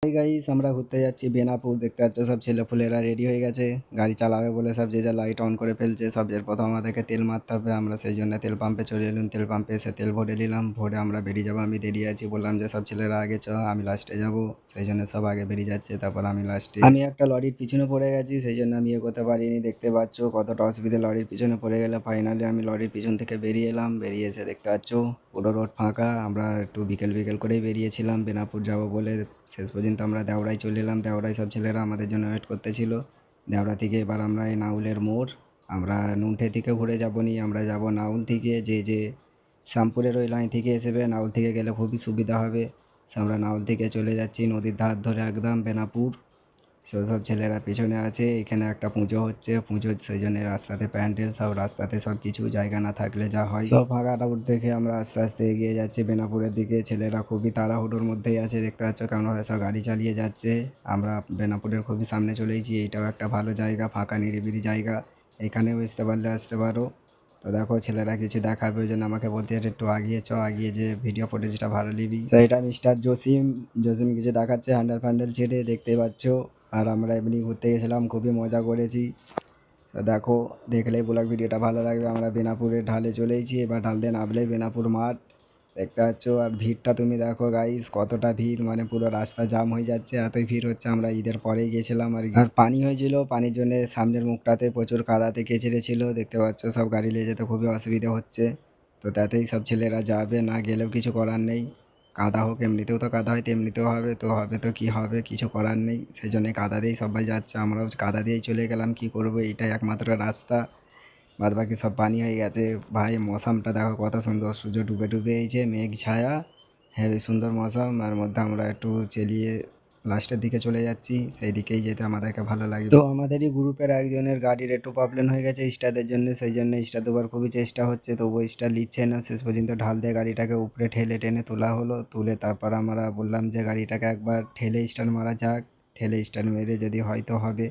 Hi guys, আমরা ঘুরতে যাচ্ছি বেনাপুর। দেখতে পাচ্ছ সব ছেলেপুলেরা রেডি হয়ে গেছে গাড়ি চালাবে বলে। সব যে যা লাইট অন করে ফেলছে। সবচেয়ে প্রথম আমাদেরকে তেল মারতে হবে। আমরা সেই জন্য তেল পাম্পে চলে এলাম। তেল পাম্পে এসে তেল ভরে নিলাম। ভরে আমরা বেরিয়ে যাবো। আমি দেরিয়ে আছি, বললাম যে সব ছেলেরা আগে চ, আমি লাস্টে যাব। সেই জন্য সব আগে বেরিয়ে যাচ্ছে, তারপর আমি লাস্টে। আমি একটা লরির পিছনে পড়ে গেছি, সেই জন্য আমি এগোতে পারিনি। দেখতে পাচ্ছ কতটা অসুবিধা, লরির পিছনে পড়ে গেলে। ফাইনালি আমি লরির পিছন থেকে বেরিয়ে এলাম। বেরিয়ে এসে দেখতে পাচ্ছ পুরো রোড ফাঁকা। আমরা একটু বিকেল বিকেল করেই বেরিয়েছিলাম বেনাপুর যাব বলে। শেষ পর্যন্ত আমরা দেওড়ায় চলে এলাম। দেওড়ায় সব ছেলেরা আমাদের জন্য ওয়েট করতেছিল। দেওড়া থেকে এবার আমরা এই নাউলের মোড়। আমরা নুনঠে থেকে ঘুরে যাব নি, আমরা যাব নাউল থেকে। যে শ্যামপুরের ওই লাইন থেকে এসবে নাউল থেকে গেলে খুবই সুবিধা হবে। আমরা নাউল থেকে চলে যাচ্ছি নদীর ধার ধরে একদম বেনাপুর। সব ছেলেরা পিছনে আছে। এখানে একটা পুজো হচ্ছে, পুজো সেই জন্য রাস্তাতে প্যান্ডেল, সব রাস্তাতে সব কিছু জায়গা না থাকলে যা হয়। সব ফাঁকা রোড দেখে আমরা আস্তে আস্তে এগিয়ে যাচ্ছি বেনাপুরের দিকে। ছেলেরা খুবই তাড়াহুড়োর মধ্যেই আছে, দেখতে পাচ্ছ, কারণ ওরা সব গাড়ি চালিয়ে যাচ্ছে। আমরা বেনাপুরের খুবই সামনে চলে এসেছি। এইটাও একটা ভালো জায়গা, ফাঁকা নিরিবিলি জায়গা। এখানেও আসতে পারলে আসতে পারো। তো দেখো ছেলেরা কিছু দেখাবে, ওই জন্য আমাকে বলতে একটু আগিয়ে চ, আগিয়ে যে ভিডিও ফুটেজটা ভালো নিবি। সেইটা মিস্টার জসিম। জসিম কিছু দেখাচ্ছে হ্যান্ডেল ফ্যান্ডেল ছেড়ে, দেখতে পাচ্ছ। আর আমরা এমনি ঘুরতে গেছিলাম, খুবই মজা করেছি। তো দেখো, দেখলেই ব্লগ ভিডিওটা ভালো লাগবে। আমরা বেনাপুরের ঢালে চলে এসেছি। এবার ঢাল দিয়ে নামলেই বেনাপুর মাঠ, দেখতে পাচ্ছ। আর ভিড়টা তুমি দেখো গাইস, কতটা ভিড়, মানে পুরো রাস্তা জাম হয়ে যাচ্ছে, এতই ভিড় হচ্ছে। আমরা ঈদের পরেই গেছিলাম আর পানি হয়েছিল। পানির জন্য সামনের মুখটাতে প্রচুর কাদাতে কেচেড়ে ছিল, দেখতে পাচ্ছ। সব গাড়ি নিয়ে যেতে খুবই অসুবিধা হচ্ছে। তো তাতেই সব ছেলেরা যাবে, না গেলেও কিছু করার নেই। কাদা হোক, এমনিতেও তো কাদা হয়, এমনিতেও হবে, তো হবে তো কি হবে, কিছু করার নেই। সেই জন্য কাদা দিয়েই সবাই যাচ্ছে, আমরাও কাদা দিয়েই চলে গেলাম। কি করব, এইটাই একমাত্র রাস্তা। বাদ বাকি সব পানি হয়ে গেছে। ভাই মৌসামটা দেখো কত সুন্দর, সূর্য ডুবে ডুবে এইছে, মেঘ ছায়া, হেবি সুন্দর মৌসাম। আর মধ্যে আমরা একটু চেলিয়ে লাস্টের দিকে চলে যাচ্ছি, সেই দিকেই যেতে আমাদেরকে ভালো লাগে। তো আমাদেরই গ্রুপের একজনের গাড়ির একটু প্রবলেম হয়ে গেছে স্টার্টের জন্য, সেই জন্য স্টার্ট দেওয়ার খুবই চেষ্টা হচ্ছে, তবু স্টার্ট নিচ্ছে না। শেষ পর্যন্ত ঢাল দিয়ে গাড়িটাকে উপরে ঠেলে টেনে তোলা হলো। তুলে তারপর আমরা বললাম যে গাড়িটাকে একবার ঠেলে স্টার্ট মারা যাক। ঠেলে স্টার্ট মেরে যদি হয়তো হবে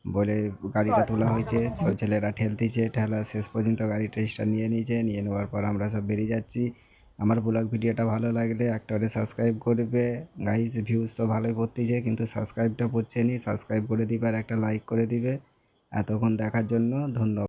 বলে গাড়িটা তোলা হয়েছে। সব ছেলেরা ঠেলতেছে, ঠেলা শেষ পর্যন্ত গাড়িটা স্টার্ট নিয়ে নিয়েছে। নিয়ে নেওয়ার পর আমরা সব বেরিয়ে যাচ্ছি। আমার ব্লগ ভিডিওটা ভালো লাগলে একটা করে সাবস্ক্রাইব করবে গাইস। ভিউজ তো ভালোই পড়তেছে, কিন্তু সাবস্ক্রাইবটা পড়ছে নি। সাবস্ক্রাইব করে দিবে আর একটা লাইক করে দিবে। এতক্ষণ দেখার জন্য ধন্যবাদ।